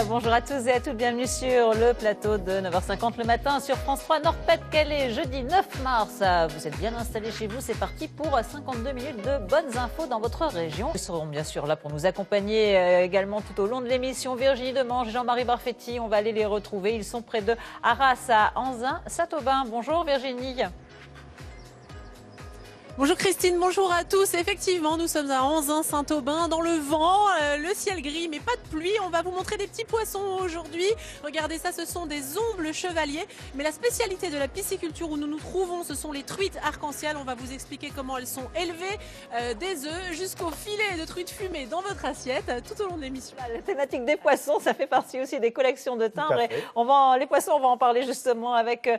Bonjour à tous et à toutes, bienvenue sur le plateau de 9h50 le matin sur France 3 Nord-Pas-de-Calais, jeudi 9 mars. Vous êtes bien installés chez vous, c'est parti pour 52 minutes de bonnes infos dans votre région. Ils seront bien sûr là pour nous accompagner également tout au long de l'émission. Virginie Demange et Jean-Marie Barfetti, on va aller les retrouver. Ils sont près de Arras à Anzin, Saint-Aubin. Bonjour Virginie. Bonjour Christine, bonjour à tous. Effectivement, nous sommes à Anzin, Saint-Aubin, dans le vent, le ciel gris, mais pas de pluie. On va vous montrer des petits poissons aujourd'hui. Regardez ça, ce sont des ombles chevaliers. Mais la spécialité de la pisciculture où nous nous trouvons, ce sont les truites arc-en-ciel. On va vous expliquer comment elles sont élevées, des œufs jusqu'au filet de truites fumées dans votre assiette, tout au long de l'émission. La thématique des poissons, ça fait partie aussi des collections de timbres. Les poissons, on va en parler justement avec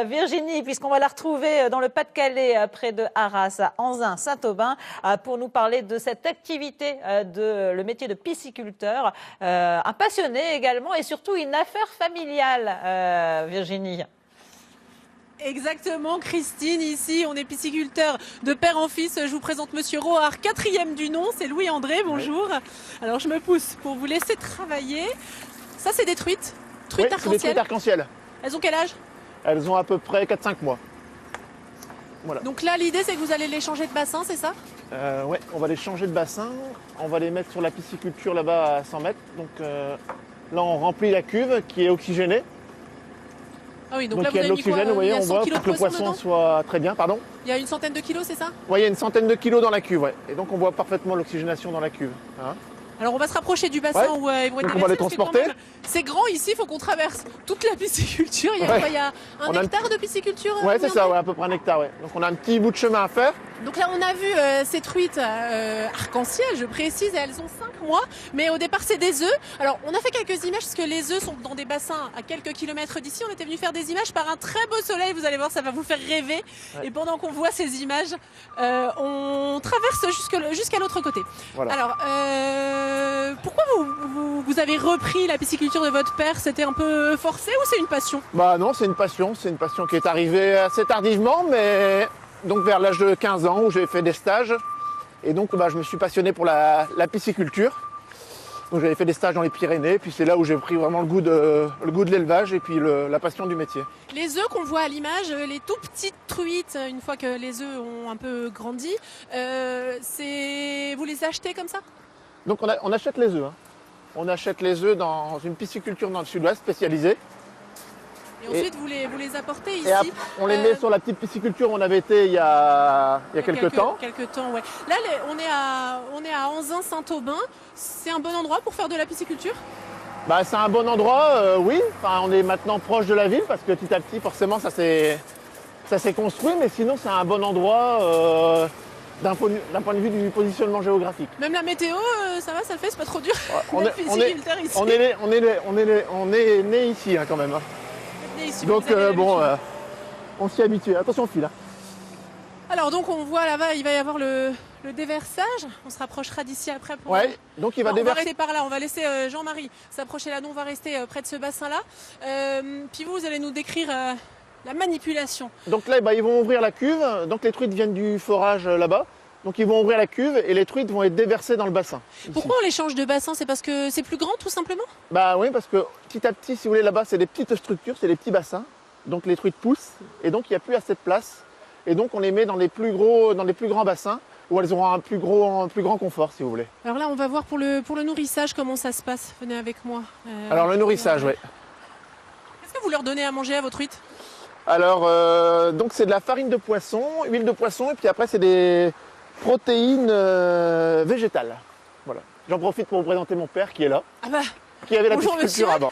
Virginie, puisqu'on va la retrouver dans le Pas-de-Calais, près de Arras, à Anzin, Saint-Aubin, pour nous parler de cette activité, le métier de pisciculteur. Un passionné également et surtout une affaire familiale, Virginie. Exactement, Christine. Ici, on est pisciculteur de père en fils. Je vous présente Monsieur Rohard, 4e du nom. C'est Louis-André. Bonjour. Oui. Alors, je me pousse pour vous laisser travailler. Ça, c'est des truites. Truites arc-en-ciel. Des truites arc-en-ciel. Elles ont quel âge? Elles ont à peu près 4-5 mois. Voilà. Donc là, l'idée, c'est que vous allez les changer de bassin, c'est ça? Oui, on va les changer de bassin. On va les mettre sur la pisciculture là-bas à 100 mètres. Donc là, on remplit la cuve qui est oxygénée. Ah oui, donc là, il y a de l'oxygène, vous voyez, on voit pour que le poisson soit très bien, pardon. Il y a une centaine de kilos, c'est ça? Oui, il y a une centaine de kilos dans la cuve, ouais. Et donc on voit parfaitement l'oxygénation dans la cuve. Hein. Alors on va se rapprocher du bassin où ils vont être on va les transporter. C'est grand ici, il faut qu'on traverse toute la pisciculture. Il y a un hectare de pisciculture? Oui, c'est ça, à peu près un hectare. Ouais. Donc on a un petit bout de chemin à faire. Donc là, on a vu ces truites arc-en-ciel, je précise, elles ont 5 mois, mais au départ, c'est des œufs. Alors, on a fait quelques images parce que les œufs sont dans des bassins à quelques kilomètres d'ici. On était venu faire des images par un très beau soleil. Vous allez voir, ça va vous faire rêver. Ouais. Et pendant qu'on voit ces images, on traverse jusqu'à l'autre côté. Voilà. Alors, pourquoi vous avez repris la pisciculture de votre père? C'était un peu forcé ou c'est une passion? Bah non, c'est une passion. C'est une passion qui est arrivée assez tardivement, mais... Donc vers l'âge de 15 ans où j'ai fait des stages et donc je me suis passionné pour la pisciculture. Donc j'avais fait des stages dans les Pyrénées, puis c'est là où j'ai pris vraiment le goût de l'élevage et puis la passion du métier. Les œufs qu'on voit à l'image, les tout petites truites, une fois que les œufs ont un peu grandi, vous les achetez comme ça? Donc on achète les œufs. Hein. On achète les œufs dans une pisciculture dans le sud-ouest spécialisée. Et ensuite, vous les apportez ici. Et après, on les met sur la petite pisciculture où on avait été il y a quelques temps. Quelques temps, ouais. Là, on est à Anzin, Saint-Aubin. C'est un bon endroit pour faire de la pisciculture? C'est un bon endroit, oui. Enfin, on est maintenant proche de la ville parce que petit à petit, forcément, ça s'est construit. Mais sinon, c'est un bon endroit d'un point de vue du positionnement géographique. Même la météo, ça va, ça le fait, c'est pas trop dur. On est né ici quand même. Ici, donc on s'y habitue. Attention au fil. Alors donc on voit là-bas, il va y avoir le déversage. On se rapprochera d'ici après. Donc il va déverser. On va rester par là. On va laisser Jean-Marie s'approcher là. Nous on va rester près de ce bassin-là. Puis vous allez nous décrire la manipulation. Donc là, ils vont ouvrir la cuve. Donc les truites viennent du forage là-bas. Donc ils vont ouvrir la cuve et les truites vont être déversées dans le bassin. Pourquoi on les change de bassin? C'est parce que c'est plus grand tout simplement? Oui, parce que petit à petit, si vous voulez, là-bas, c'est des petites structures, c'est des petits bassins. Donc les truites poussent et donc il n'y a plus assez de place. Et donc on les met dans les plus grands bassins où elles auront un plus grand confort, si vous voulez. Alors là, on va voir pour le nourrissage comment ça se passe. Venez avec moi. Alors le nourrissage, oui. Qu'est-ce que vous leur donnez à manger à vos truites? Alors, donc c'est de la farine de poisson, huile de poisson et puis après c'est des protéines végétales. Voilà. J'en profite pour vous présenter mon père qui est là. Qui avait la pisciculture avant.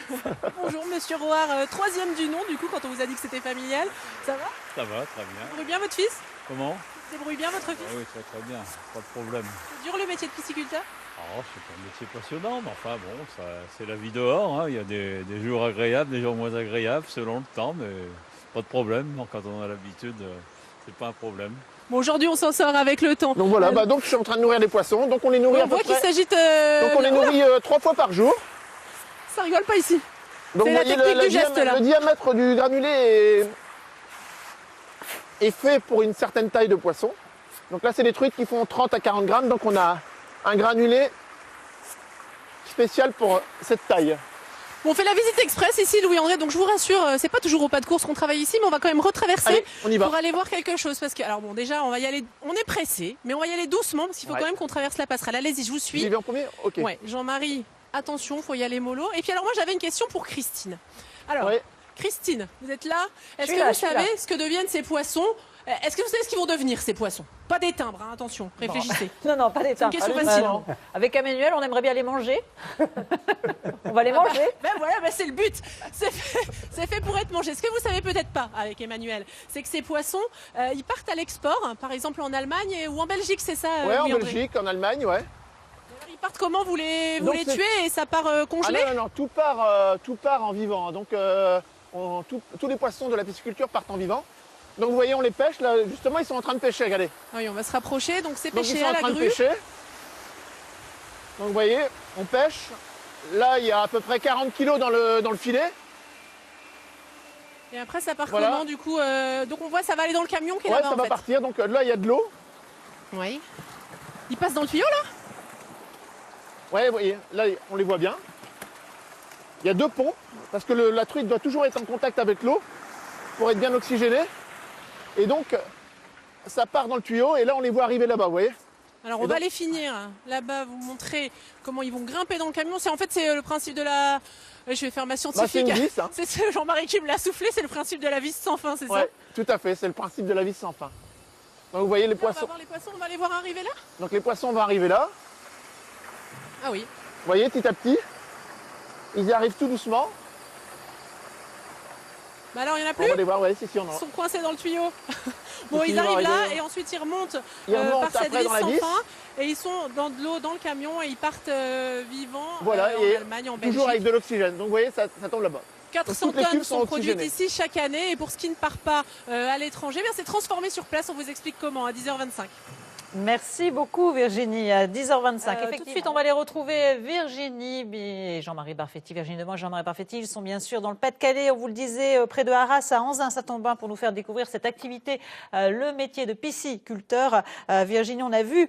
Bonjour Monsieur Rohard, 3e du nom du coup quand on vous a dit que c'était familial. Ça va? Ça va, très bien. Débrouille bien votre fils? Comment? Débrouille bien votre fils? Oui, très bien, pas de problème. C'est dur le métier de pisciculteur? C'est un métier passionnant, mais enfin bon, c'est la vie dehors. Hein. Il y a des jours agréables, des jours moins agréables selon le temps, mais pas de problème. Quand on a l'habitude, c'est pas un problème. Bon, aujourd'hui, on s'en sort avec le temps. Donc voilà, donc je suis en train de nourrir les poissons. Donc on les nourrit on voit qu'il s'agit Donc on les nourrit 3 fois par jour. Ça rigole pas ici. Donc c'est la technique du geste là. Le diamètre du granulé est fait pour une certaine taille de poisson. Donc là, c'est des truites qui font 30 à 40 grammes. Donc on a un granulé spécial pour cette taille. Bon, on fait la visite express ici, Louis-André, donc je vous rassure, c'est pas toujours au pas de course qu'on travaille ici, mais on va quand même retraverser Allez, on y va. pour aller voir quelque chose. Parce que, alors bon, déjà, on va y aller, on est pressé, mais on va y aller doucement parce qu'il faut Ouais. quand même qu'on traverse la passerelle. Allez-y, je vous suis. J'y vais en premier. Ok. Ouais, Jean-Marie, attention, faut y aller mollo. Et puis alors moi, j'avais une question pour Christine. Alors, Ouais. Christine, vous êtes là? Est-ce suis que là, vous je suis savez ce que deviennent ces poissons? Est-ce que vous savez ce qu'ils vont devenir, ces poissons? Pas des timbres, hein, attention, réfléchissez. Non, non, pas des C'est une question timbres. facile. Non. Avec Emmanuel, on aimerait bien les manger. On va les manger. Ben voilà, ben c'est le but. C'est fait pour être mangé. Ce que vous savez peut-être pas avec Emmanuel, c'est que ces poissons, ils partent à l'export, hein, par exemple en Allemagne ou en Belgique, c'est ça Ouais, en Louis-André? Belgique, en Allemagne, ouais. Alors, ils partent comment? Vous les Donc, c'est- tuez et ça part Ah congelé? non, non, non, tout part en vivant. Donc, tous les poissons de la pisciculture partent en vivant. Donc, vous voyez, on les pêche. Là, justement, ils sont en train de pêcher, regardez. Ah oui, on va se rapprocher. Donc c'est Donc, ils pêché sont à en la train de grue. pêcher. Donc, vous voyez, on pêche. Là, il y a à peu près 40 kilos dans le filet. Et après, ça part Voilà. comment du coup Donc on voit, ça va aller dans le camion qui est Ouais, là-bas ça en va fait. partir. Donc, là, il y a de l'eau. Oui. Il passe dans le tuyau là? Ouais, vous voyez, là, on les voit bien. Il y a deux pompes, parce que la truite doit toujours être en contact avec l'eau pour être bien oxygénée. Et donc, ça part dans le tuyau, et là, on les voit arriver là-bas, vous voyez. Alors Et on va donc- les finir là-bas, vous montrer comment ils vont grimper dans le camion. C'est en fait c'est le principe de la. Je vais faire ma Bah, c'est scientifique. une vis, hein. C'est Jean-Marie qui me l'a soufflé. C'est le principe de la vis sans fin, c'est ça? Ouais, tout à fait, c'est le principe de la vis sans fin. Donc, vous voyez les Là, on va poissons. voir les poissons. On va les voir arriver là. Donc, les poissons vont arriver là. Ah oui. Vous voyez, petit à petit. Ils y arrivent tout doucement. Bah alors il y en a On plus. va les voir, ouais, si, on en Ils a. sont coincés dans le tuyau. Bon, Donc, ils ils vont arrivent là arriver- et ensuite ils remontent, Ils remontent par cette après vis dans la sans vis. fin et ils sont dans de l'eau dans le camion et ils partent vivants Voilà, en et Allemagne, en Belgique. toujours avec de l'oxygène. Donc, vous voyez, ça tombe là-bas. 400 toutes les tonnes cuves sont sont produites oxygénées. ici chaque année et pour ce qui ne part pas à l'étranger, bien, c'est transformé sur place. On vous explique comment à 10h25. Merci beaucoup Virginie, à 10h25. Tout de Tout de suite, suite, on va aller retrouver Virginie et Jean-Marie Barfetti. Virginie Demois et Jean-Marie Barfetti, ils sont bien sûr dans le Pas-de-Calais, on vous le disait, près de Arras, à Anzin, ça tombe bien pour nous faire découvrir cette activité, le métier de pisciculteur. Virginie, on a vu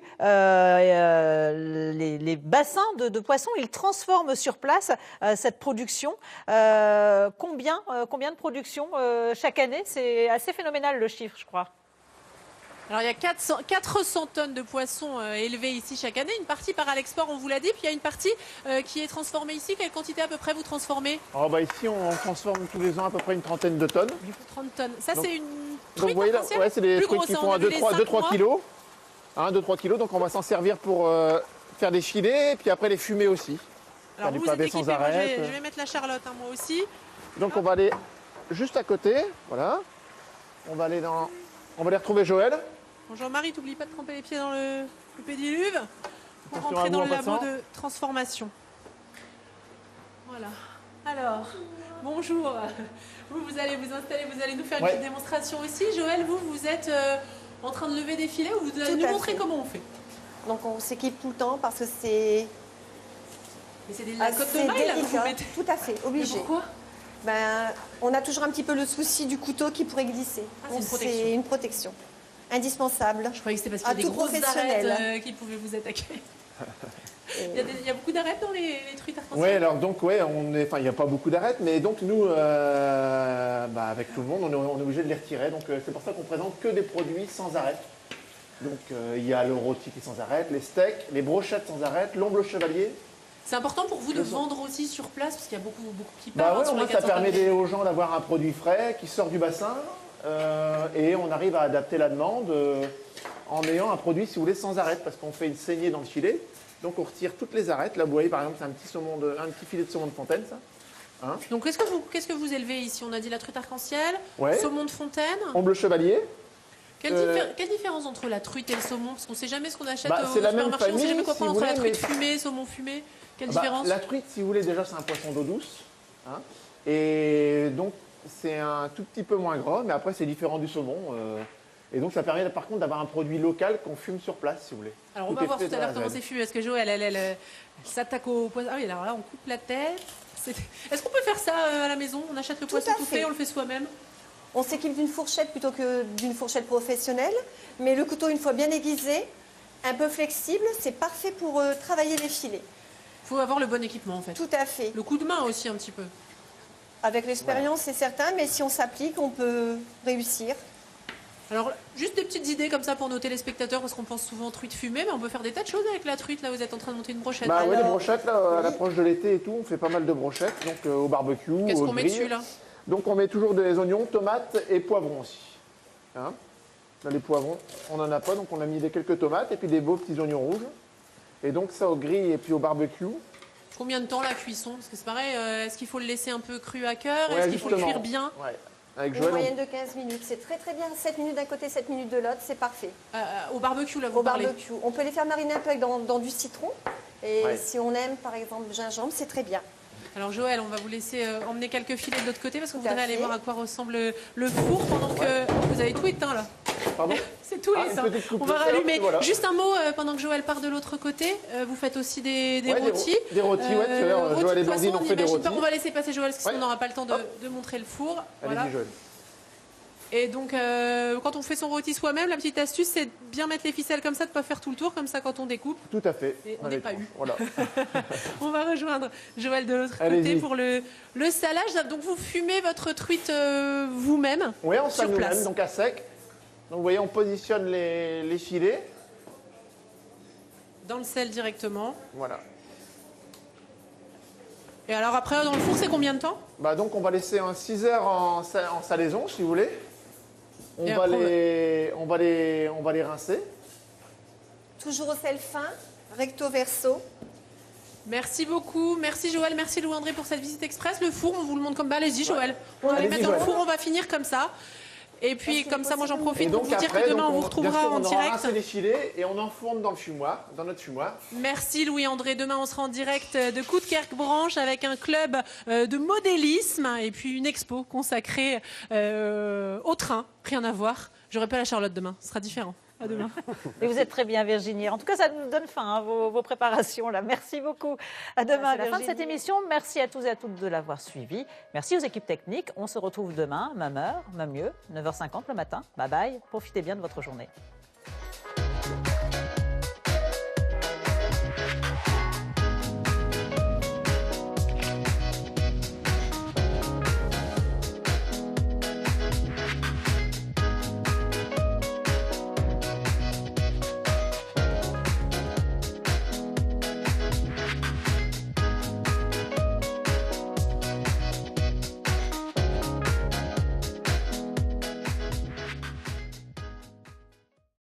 les bassins de poissons, ils transforment sur place cette production. Combien de production chaque année? C'est assez phénoménal le chiffre, je crois. Alors il y a 400 tonnes de poissons élevés ici chaque année. Une partie part à l'export, on vous l'a dit. Puis il y a une partie qui est transformée ici. Quelle quantité à peu près vous transformez? Alors, bah, ici, on transforme tous les ans à peu près une trentaine de tonnes. Du coup 30 tonnes. Ça Donc- c'est une Donc, truite vous voyez là, arc-en-ciel ouais, c'est des plus truites grosse, qui hein, font on a à vu les 5 2-3 mois. kilos. 2-3 kilos, donc on va s'en servir pour faire des filets et puis après les fumer aussi. Alors du vous êtes pavé équipés, sans moi, arrêt. je vais mettre la Charlotte hein, moi aussi. Donc on va aller juste à côté, voilà. On va aller retrouver Joël. Bon, Jean-Marie, t'oublies pas de tremper les pieds dans le pédiluve pour Attention rentrer à dans vous le en labo passant. de transformation. Voilà. Alors, bonjour. Vous allez vous installer, vous allez nous faire une Ouais. petite démonstration aussi. Joël, vous êtes en train de lever des filets ou vous allez Tout nous à montrer fait. comment on fait? Donc on s'équipe tout le temps parce que c'est Mais c'est la côte de assez maille là que vous délicat. mettez. Tout à fait, Mais obligé. pourquoi? Ben, on a toujours un petit peu le souci du couteau qui pourrait glisser. Ah, c'est Donc, une protection. c'est une protection indispensable. Je croyais que c'était parce qu'il y À a des tout grosses professionnel. arêtes qui pouvaient vous attaquer. Il y a beaucoup d'arêtes dans les truites arc-en-ciel? Ouais, alors donc il n'y a pas beaucoup d'arêtes, mais donc nous, avec tout le monde, on est obligé de les retirer. Donc c'est pour ça qu'on présente que des produits sans arête. Donc il y a le rôti qui est sans arête, les steaks, les brochettes sans arête, l'omble chevalier. C'est important pour vous de Le sang. vendre aussi sur place parce qu'il y a beaucoup qui Bah partent ouais, sur au les moins ça 400 permet tonnes. aux gens d'avoir un produit frais qui sort du bassin et on arrive à adapter la demande en ayant un produit, si vous voulez, sans arête parce qu'on fait une saignée dans le filet. Donc on retire toutes les arêtes. Là, vous voyez, par exemple, c'est un petit filet de saumon de fontaine, ça. Donc qu'est-ce que vous élevez ici? On a dit la truite arc-en-ciel, Ouais. saumon de fontaine. Omble chevalier. Quelle différence entre la truite et le saumon? Parce qu'on ne sait jamais ce qu'on achète Bah, au c'est la même supermarché, on ne sait jamais quoi famille, prendre si entre vous la voulez, truite fumée, saumon fumé. Quelle Bah, différence? la truite, si vous voulez, déjà, c'est un poisson d'eau douce. Et donc, c'est un tout petit peu moins gras, mais après, c'est différent du saumon. Et donc, ça permet par contre d'avoir un produit local qu'on fume sur place, si vous voulez. Alors on Tout va est voir fait tout à de A l'heure à comment Z. c'est fumé. Est-ce que Joël, elle s'attaque au poisson? Ah oui, alors là, on coupe la tête. Est-ce qu'on peut faire ça à la maison? On achète le Tout poisson à tout fait. fait, on le fait soi-même? On s'équipe d'une fourchette plutôt que d'une fourchette professionnelle. Mais le couteau, une fois bien aiguisé, un peu flexible, c'est parfait pour travailler les filets. Il faut avoir le bon équipement en fait. Tout à fait. Le coup de main aussi un petit peu. Avec l'expérience, c'est certain, mais si on s'applique, on peut réussir. Alors, juste des petites idées comme ça pour nos téléspectateurs, parce qu'on pense souvent truite fumée, mais on peut faire des tas de choses avec la truite. Là, vous êtes en train de monter une brochette. Bah oui, les Alors, brochettes, là, à l'approche de l'été et tout, on fait pas mal de brochettes, donc au barbecue, Qu'est-ce au qu'on met grill. dessus là? Donc on met toujours des oignons, tomates et poivrons aussi. Hein, là, les poivrons, on n'en a pas, donc on a mis quelques tomates et puis des beaux petits oignons rouges. Et donc ça au grill et puis au barbecue. Combien de temps la cuisson? Parce que c'est pareil, est-ce qu'il faut le laisser un peu cru à cœur? Ouais, Est-ce qu'il faut le justement. cuire bien? Ouais. Avec Une Joël, moyenne de 15 minutes, c'est très très bien. 7 minutes d'un côté, 7 minutes de l'autre, c'est parfait. Au barbecue, là, vous Au parlez. barbecue. On peut les faire mariner un peu dans du citron. Et Ouais. si on aime, par exemple, gingembre, c'est très bien. Alors Joël, on va vous laisser emmener quelques filets de l'autre côté parce qu'on Tout à voudrait aller fait. voir à quoi ressemble le four pendant que vous avez tout éteint là. pardon. C'est tout Ah, éteint. une petite coupe On va de sel, rallumer. voilà. Juste un mot pendant que Joël part de l'autre côté. Vous faites aussi des Ouais, rôtis. Des rôtis, ouais, tout à l'heure, rôtis Joël et de poisson, Blandine ont fait des n'imagine rôtis. pas. On va laisser passer Joël parce que sinon Ouais. on n'aura pas le temps Hop. de montrer le four. Allez-y, Voilà. Joël. Et donc, quand on fait son rôti soi-même, la petite astuce, c'est de bien mettre les ficelles comme ça, de ne pas faire tout le tour, comme ça, quand on découpe. Tout à fait. Et on Allez, n'est pas eu. Voilà. On va rejoindre Joël de l'autre côté Allez-y. pour le salage. Donc, vous fumez votre truite vous-même Oui, on sur sale nous-mêmes, place. donc à sec. Donc vous voyez, on positionne les filets. Dans le sel directement. Voilà. Et alors, après, dans le four, c'est combien de temps? Bah donc on va laisser un 6 heures en salaison, si vous voulez. On Et va, après, on va les rincer. Toujours au sel fin, recto verso. Merci beaucoup. Merci Joël, merci Louis-André pour cette visite express. Le four, on vous le montre comme... Bah, allez-y Joël. On va les Allez-y, mettre dans le Joël. four, on va finir comme ça. Et puis, qu'il comme est ça, moi, j'en possible. profite Et pour donc vous dire après, que demain, on vous bien retrouvera sûr, en on aura direct. rincé les filets et on enfourne dans le fumoir, dans notre fumoir. Merci Louis-André. Demain, on sera en direct de Coudekerque-Branche avec un club de modélisme et puis une expo consacrée au train. Rien à voir. J'aurai pas la Charlotte demain. Ce sera différent. À demain. Et vous êtes très bien, Virginie. En tout cas, ça nous donne faim, hein, vos préparations là. Merci beaucoup. À demain. C'est la fin de cette émission. Merci à tous et à toutes de l'avoir suivi. Merci aux équipes techniques. On se retrouve demain, même heure, même lieu, 9h50 le matin. Bye bye. Profitez bien de votre journée.